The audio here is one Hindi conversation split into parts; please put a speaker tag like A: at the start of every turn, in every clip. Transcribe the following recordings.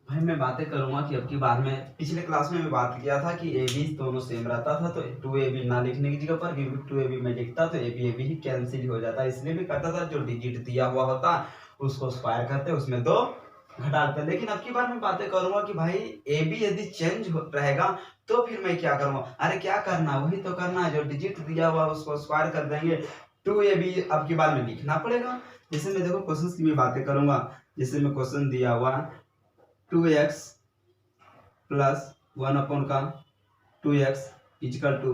A: भाई मैं बातें करूंगा कि अब की बार में पिछले क्लास में मैं बात किया था कि ए बी दोनों सेम रहता था, तो टू ए बी ना लिखने की जगह पर टू ए बी में लिखता तो ए बी ही कैंसिल हो जाता। इसलिए भी करता था जो डिजिट दिया हुआ होता उसको स्क्वायर करते, उसमें दो घटा देते। लेकिन अब की बार मैं बातें करूंगा कि भाई ए बी यदि चेंज रहेगा तो फिर मैं क्या करूंगा। अरे क्या करना, वही तो करना है, जो डिजिट दिया हुआ उसको स्क्वायर कर देंगे। टू ए बी अब की बार में लिखना पड़ेगा। जैसे मैं देखो क्वेश्चन की मैं बातें करूंगा। जैसे मैं क्वेश्चन दिया हुआ 2x प्लस 1 का 2x इजकल टू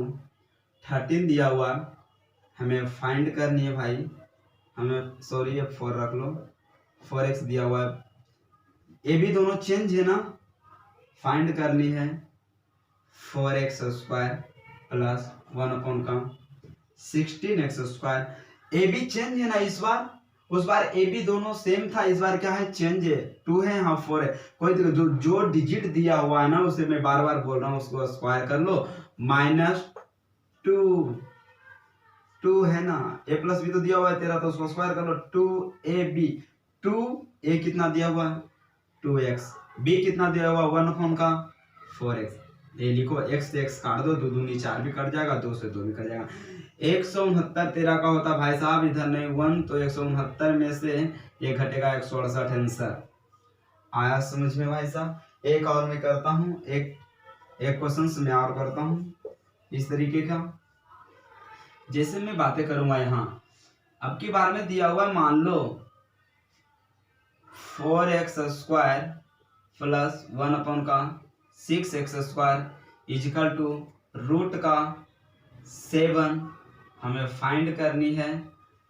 A: 13 दिया हुआ, हमें फाइंड करनी है भाई। हमें सॉरी ये 4 रख लो, 4x दिया हुआ है। ये भी दोनों चेंज है ना, फाइंड करनी है 4x स्क्वायर प्लस 1 का 16x square. A B change है ना इस बार, उस बार ए बी दोनों सेम था, इस बार क्या है चेंज है, 2 है यहाँ 4 है। कोई जो डिजिट दिया हुआ है ना उसे मैं बार बार बोल रहा हूँ उसको स्क्वायर कर लो। -2 2 है ना, ए प्लस बी तो दिया हुआ है तेरा, तो उसको स्क्वायर कर लो। 2ab 2a कितना दिया हुआ है 2x, b कितना दिया हुआ 1 का 4x। ये लिखो x से x काट दो, 2 दूनी 4 भी कट जाएगा, 2 से 2 भी कट जाएगा। 169 तेरा का होता भाई साहब, इधर नहीं 1 तो 169 में से ये घटेगा 168 आंसर। आया समझ में भाई साहब। एक और मैं करता हूँ, एक क्वेश्चन मैं और करता हूँ इस तरीके का। जैसे मैं बातें करूंगा यहाँ, अब की बार में दिया हुआ मान लो 4x स्क्वायर प्लस 1 का 6x square is equal to root का 7। हमें फाइंड करनी है,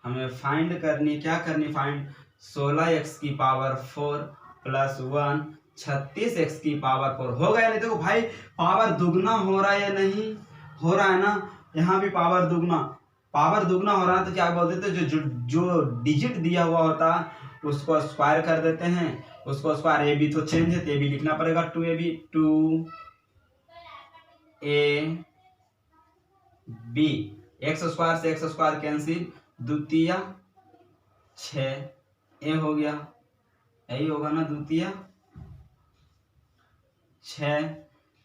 A: क्या करनी फाइंड, 16x की पावर 4 प्लस 1 36x की पावर 4 हो गया। नहीं देखो भाई पावर दुगना हो रहा है या नहीं हो रहा है ना, यहाँ भी पावर दुगना हो रहा है। तो क्या बोलते थे, जो डिजिट दिया हुआ होता उसको स्क्वायर कर देते हैं, उसको स्क्वायर। ए बी तो चेंज है तो ए बी लिखना पड़ेगा, 2ab 2ab एक्स स्क्वायर से एक्स स्क्वायर कैंसिल, द्वितीय 6 ए हो गया, यही होगा ना, द्वितीय 6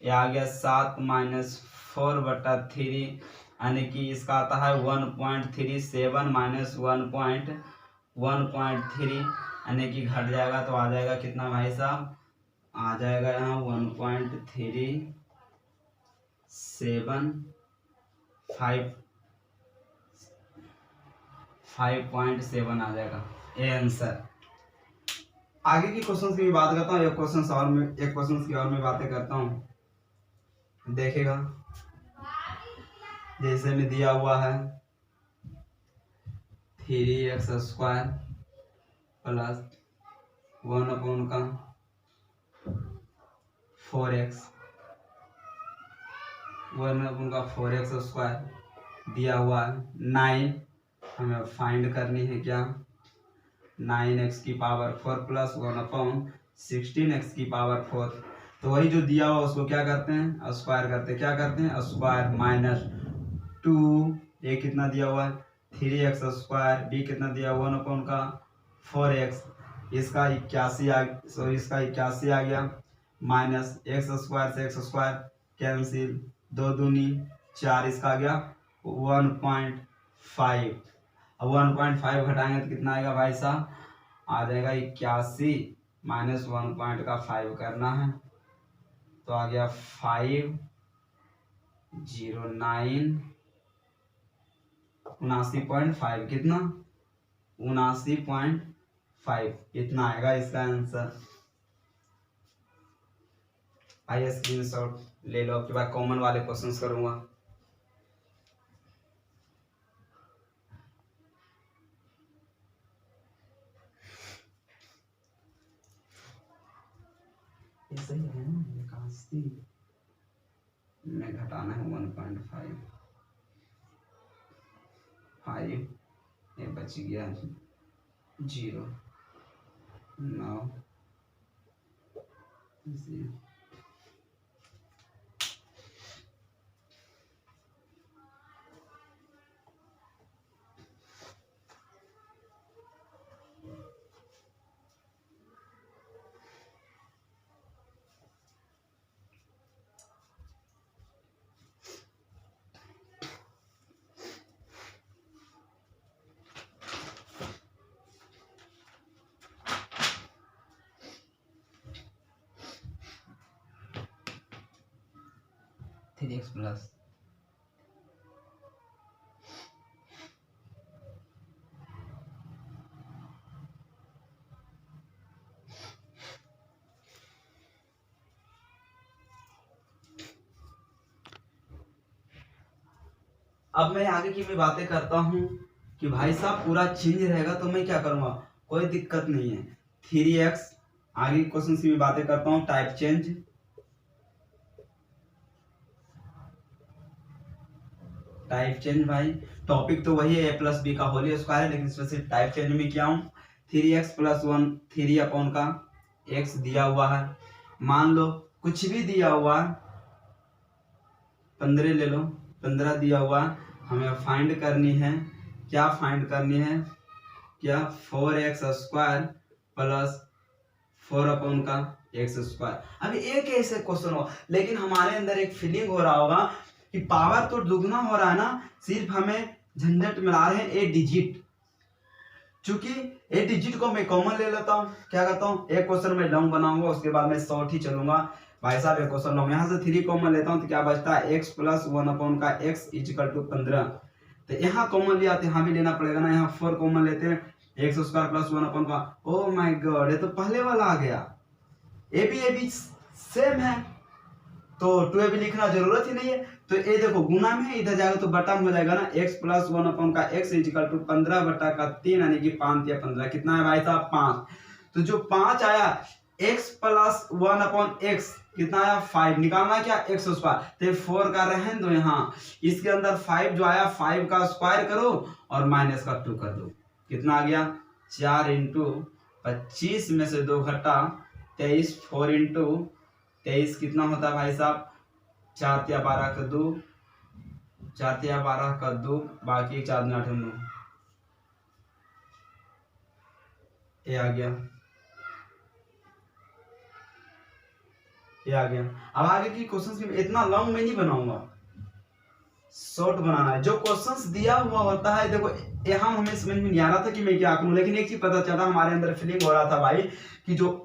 A: ये आ गया 7 -4/3, यानी कि इसका आता है 1.37 -1.3, यानी कि घट जाएगा तो आ जाएगा कितना भाई साहब, आ जाएगा यहाँ 5.7 आ जाएगा ये आंसर। आगे की क्वेश्चन की भी बात करता हूँ, एक क्वेश्चन की और मैं बातें करता हूँ, देखेगा। जैसे में दिया हुआ है 3x स्क्वायर प्लस 1 का 4x, 1 का 4x स्क्वायर दिया हुआ है 9। हमें फाइंड करनी है क्या, 9x की पावर 4 प्लस 1/16x की पावर 4। तो वही जो दिया हुआ उसको क्या करते हैं स्क्वायर करते हैं, क्या करते हैं स्क्वायर -2 ये कितना दिया हुआ है 3x स्क्वायर, बी कितना दिया हुआ 1 का 4x, इसका 81 आ गया, माइनस एक्स स्क्वायर से एक्स स्क्वायर कैंसिल, 2 दूनी 4, इसका आ गया 1.5। अब 1.5 घटाएंगे तो कितना आएगा भाई साहब, आ जाएगा 81 माइनस 1.5 करना है, तो आ गया 509 79.5, कितना 79.5 इतना आएगा इसका आंसर। आइए स्क्रीनशॉट ले लो, आपके बाद कॉमन वाले क्वेश्चंस करूंगा। ये सही है ना, 81 में घटाना है 1.5 ये बच गया 0 9 0। 3x प्लस अब मैं आगे की मैं बातें करता हूँ कि भाई साहब पूरा चेंज रहेगा तो मैं क्या करूँगा, कोई दिक्कत नहीं है। 3x आगे क्वेश्चन की मैं बातें करता हूँ। टाइप चेंज, टाइप चेंज भाई टॉपिक तो वही है, a प्लस बी का होल स्क्वायर है, लेकिन इसमें सिर्फ टाइप चेंज में क्या हूँ 3x प्लस 1 3 अपॉन का x दिया हुआ है। मान लो कुछ भी दिया हुआ 15 ले लो, 15 दिया हुआ, हमें फाइंड करनी है। क्या फाइंड करनी है, क्या 4x स्क्वायर प्लस 4 अपॉन का x स्क्वायर। अभी एक ऐसे क्वेश्चन हो, लेकिन हमारे अंदर एक फीलिंग हो रहा होगा कि पावर तो दुगना हो रहा है ना, सिर्फ हमें झंझट मिला रहे हैं ए डिजिट। चूंकि ए डिजिट को मैं कॉमन ले लेता हूँ, क्या करता हूँ एक क्वेश्चन में लॉन्ग बनाऊंगा, उसके बाद मैं शॉर्ट ही चलूंगा। भाई साहब एक क्वेश्चन लॉन्ग, यहाँ से 3 कॉमन लेता हूँ तो क्या बचता है x प्लस 1 अपॉन का x इक्वल टू 15। तो यहाँ कॉमन लिया तो यहाँ भी लेना पड़ेगा ना, यहाँ 4 कॉमन लेते हैं x स्क्वायर प्लस 1 अपॉन का। ओ माय गॉड, ये तो पहले वाला आ गया। ए बी सेम है तो 2ab लिखना जरूरत ही नहीं है। तो ये देखो गुना में है, इधर जाएगा तो बटा में हो जाएगा ना, x प्लस 1 अपॉन का x इक्वल टू 15 बटा का 3 यानी कि 5 या 15 कितना है भाई साहब 5। तो जो 5 आया x प्लस 1 अपॉन x कितना आया 5, निकालना क्या x स्क्वायर, तो 4 का रहन दो यहाँ, इसके अंदर 5 जो आया 5 का स्क्वायर करो और माइनस का 2 कर दो, कितना आ गया 4 इंटू 25 में से 2 घटा 23, 4 इंटू 23 कितना होता है भाई साहब 4 या 12 का 2, 4 या 12 का 2, बाकी 4 8 9, ये आ गया, ये आ गया। अब आगे की क्वेश्चंस की इतना लॉन्ग में नहीं बनाऊंगा, शॉर्ट बनाना है। जो क्वेश्चंस दिया हुआ होता है, देखो यहाँ हमें समझ में नहीं आ रहा था कि मैं क्या करूं, लेकिन एक चीज पता चला, हमारे अंदर फीलिंग हो रहा था भाई कि जो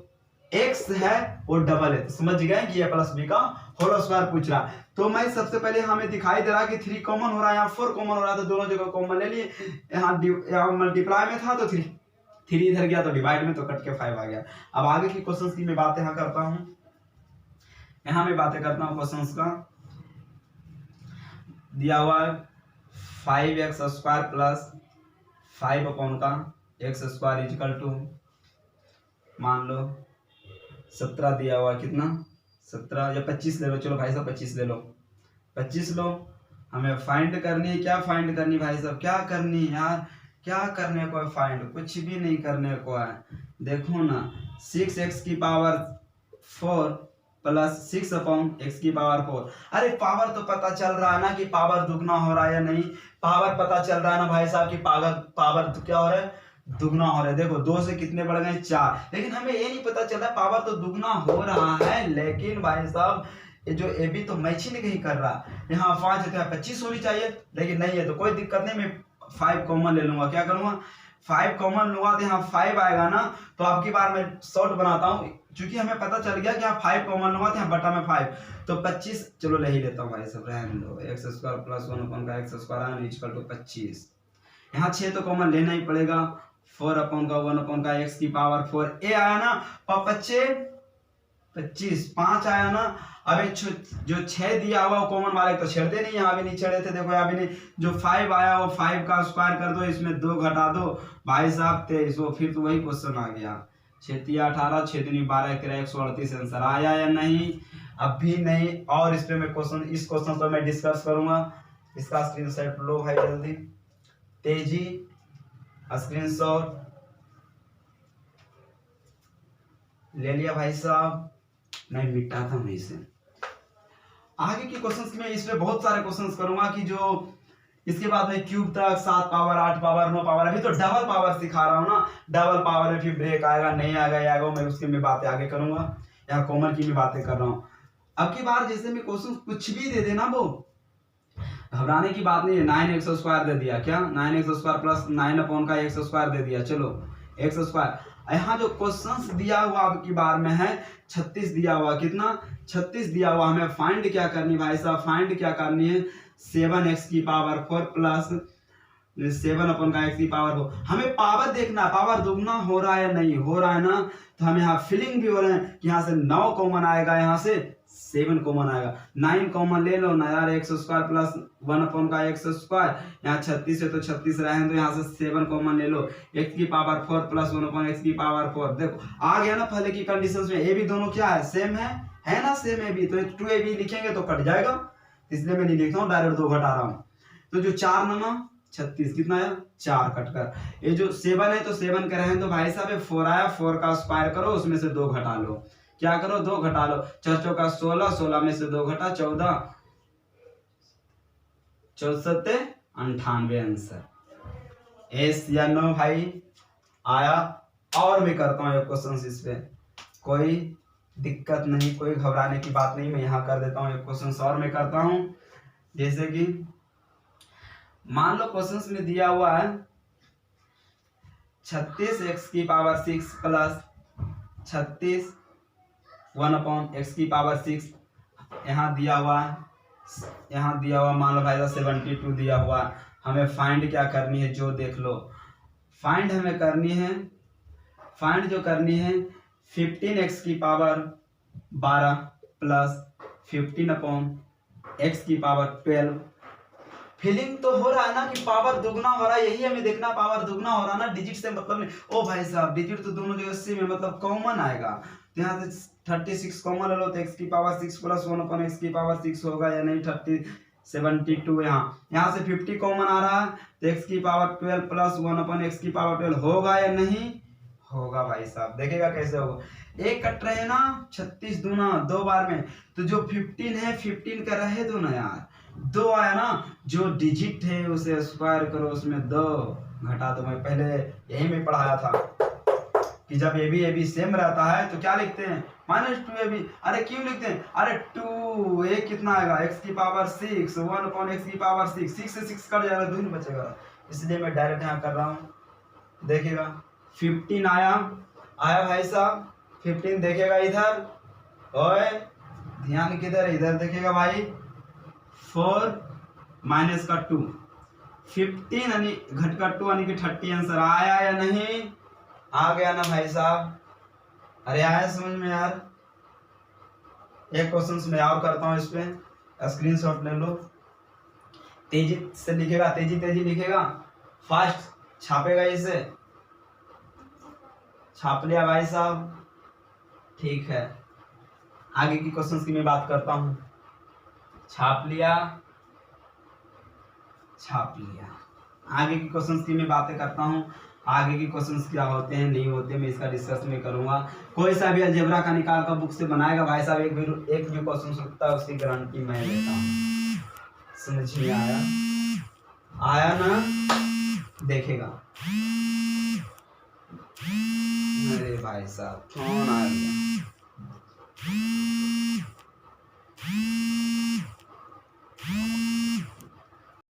A: x है वो डबल है, तो समझ गए कि a प्लस बी का होल स्क्वायर पूछ रहा। तो मैं सबसे पहले हमें दिखाई दे रहा कि 3 कॉमन हो रहा है, यहाँ 4 कॉमन हो रहा था, दोनों जगह कॉमन ले लिए। यहाँ मल्टीप्लाई में था तो 3 इधर गया तो डिवाइड में, तो कट के 5 आ गया। अब आगे की क्वेश्चंस की मैं बातें यहाँ करता हूँ, यहाँ मैं बातें करता हूँ क्वेश्चंस का। दिया हुआ है 5x स्क्वायर प्लस 5 अपॉन का x स्क्वायर इक्वल टू मान लो 17 दिया हुआ, कितना 17 या 25 ले लो, चलो भाई साहब 25 ले लो, 25 लो। हमें फाइंड करनी है, क्या फाइंड करनी भाई साहब, क्या करनी है यार, क्या करने को है फाइंड, कुछ भी नहीं करने को है। देखो ना 6x की पावर 4 प्लस 6 अपॉन x की पावर 4। अरे पावर तो पता चल रहा है ना कि पावर दुगना हो रहा है या नहीं, पावर पता चल रहा है ना भाई साहब कि पावर तो क्या हो रहा है दुगना हो रहा है। देखो 2 से कितने बढ़ गए 4, लेकिन हमें ये नहीं पता चल रहा पावर तो दुगना हो रहा है, लेकिन भाई साहब ये जो ए बी तो मैच ही नहीं कर रहा। यहाँ 5 है तो 25 होनी चाहिए, लेकिन नहीं है, तो कोई दिक्कत नहीं, मैं 5 कॉमन ले लूंगा। क्या करूंगा 5 कॉमन लूंगा तो यहाँ 5 आएगा ना, तो अब की बार मैं शॉर्ट बनाता हूँ, क्योंकि हमें पता चल गया कि यहाँ 5 कॉमन लूंगा तो यहाँ बटा में 5, तो 25 चलो ले ही लेता हूँ भाई सब, रहने दो। x स्क्वायर प्लस 1 अपॉन का x स्क्वायर इक्वल टू 25। यहाँ 6 तो कॉमन लेना ही पड़ेगा, 4 अपॉन का 1 अपॉन का x की पावर 4, ए आया ना, 25 5 आया ना। अब जो 6 दिया हुआ कॉमन वाले तो छेड़ते नहीं, यहाँ भी नहीं छेड़े थे, देखो यहाँ भी नहीं। जो 5 आया वो 5 का स्क्वायर कर दो, इसमें 2 घटा दो भाई साहब 23, वो फिर तो वही क्वेश्चन आ गया 6 3 18 6 3 12 138 आंसर आया या नहीं, अब भी नहीं। और इस पे मैं इस क्वेश्चन पर मैं डिस्कस करूंगा, इसका स्क्रीनशॉट लो भाई जल्दी, तेजी स्क्रीनशॉट ले लिया भाई साहब, नहीं मिटाता मैं इसे। आगे के क्वेश्चंस में इस पे बहुत सारे क्वेश्चंस करूंगा कि जो इसके बाद में क्यूब तक 7 पावर 8 पावर 9 पावर, अभी तो डबल पावर सिखा रहा हूँ ना, डबल पावर में फिर ब्रेक आएगा नहीं आएगा, मैं उसकी मैं बातें आगे करूंगा, यहाँ कॉमन की भी बातें कर रहा हूँ। अब की बार जैसे मैं क्वेश्चन कुछ भी दे देना, वो घबराने की बात नहीं है। 9x² दे दिया, क्या 9x² प्लस 9 अपॉन का x² दे दिया, चलो x²। यहाँ जो क्वेश्चंस दिया हुआ अब की बार में है 36 दिया हुआ, कितना 36 दिया हुआ। हमें फाइंड क्या करनी भाई साहब, फाइंड क्या करनी है 7x की पावर 4 प्लस 7 अपन का x की पावर 4। हमें पावर देखना, पावर दुगना हो रहा है नहीं हो रहा है ना, तो हमें यहाँ फीलिंग भी हो रहे हैं कि यहाँ से 9 कॉमन आएगा, यहाँ से 7 कॉमन आएगा। 9 कॉमन ले लो ना यार, एक्स स्क्वायर प्लस 1 अपन का एक्स स्क्वायर, यहाँ 36 है तो 36 रहे तो यहाँ से 7 कॉमन ले लो, x की पावर 4 प्लस 1 अपन x की पावर 4। देखो आ गया ना पहले की कंडीशन में, ए भी दोनों क्या है सेम है ना, सेम ए भी, तो 2ab लिखेंगे तो कट जाएगा, इसलिए मैं नहीं लिखता हूँ, डायरेक्ट 2 घटा रहा हूँ। तो जो 4 नमा 36 कितना आया 4 कटकर, ये जो 7 है तो 7 कर रहे हैं तो भाई साहब 4 आया, 4 का स्क्वायर करो उसमें से 2 घटा लो, क्या करो 2 घटा लो, 4 चौका 16, 16 में से 2 घटा 14, 64 98 आंसर। एस या नो भाई आया। और मैं करता हूँ एक क्वेश्चन इस पे, कोई दिक्कत नहीं, कोई घबराने की बात नहीं, मैं यहाँ कर देता हूँ एक क्वेश्चन और मैं करता हूँ। जैसे कि मान लो क्वेश्चन में दिया हुआ है 36x की पावर 6 प्लस 36 1 अपॉन x की पावर 6, यहाँ दिया हुआ है, यहाँ दिया हुआ मान लो भाई 72 दिया हुआ। हमें फाइंड क्या करनी है, जो देख लो फाइंड हमें करनी है, फाइंड जो करनी है 15x की पावर 12 प्लस 15 अपॉन x की पावर 12। फीलिंग तो हो रहा है ना कि पावर दुगना हो रहा है, यही हमें देखना, पावर दुगना हो रहा है ना, डिजिट से मतलब नहीं। ओ भाई साहब डिजिट तो दोनों जगह सेम है, मतलब कॉमन आएगा, तो यहाँ से 36 कॉमन ले लो तो x की पावर 6 प्लस 1 अपन x की पावर 6 होगा या नहीं, 72 यहाँ से 50 कॉमन आ रहा है तो x की पावर 12 प्लस 1 अपन x की पावर 12 होगा या नहीं होगा। भाई साहब देखेगा कैसे होगा, एक कट रहे ना 36 दूना 2 बार में, तो जो 15 है 15 का रहे दो ना यार, 2 आया ना, जो डिजिट है उसे स्क्वायर करो उसमें 2 घटा दो। मैं पहले यही में पढ़ाया था कि जब ए बी सेम रहता है तो क्या लिखते हैं -2ab। अरे क्यों लिखते हैं, अरे 2 एक कितना आएगा x की पावर 6 1 अपॉन x की पावर 6, 6 से 6 कट जाएगा 2 ही बचेगा, इसलिए मैं डायरेक्ट यहाँ कर रहा हूँ। देखिएगा 15 आया भाई साहब 15 देखेगा इधर, ओए ध्यान किधर इधर देखेगा भाई, 4 माइनस का 2 15 यानी घट का 2 यानी कि 30 आंसर आया या नहीं, आ गया ना भाई साहब। अरे आया समझ में यार। एक क्वेश्चन मैं और करता हूँ, इस पे स्क्रीनशॉट ले लो, तेजी से लिखेगा, तेजी लिखेगा, फास्ट छापेगा, इसे छाप लिया भाई साहब, ठीक है। आगे की क्वेश्चंस की मैं बात करता हूँ, छाप लिया, आगे की क्वेश्चंस की मैं बातें करता हूँ। आगे की क्वेश्चंस क्या होते हैं नहीं होते मैं इसका डिस्कस में करूंगा। कोई सा भी अलजेब्रा का निकाल कर बुक से बनाएगा भाई साहब, एक भी क्वेश्चन सकता है उसकी गारंटी मैं लेता हूँ। समझ में आया ना, देखेगा। अरे भाई साहब फोन आ गया।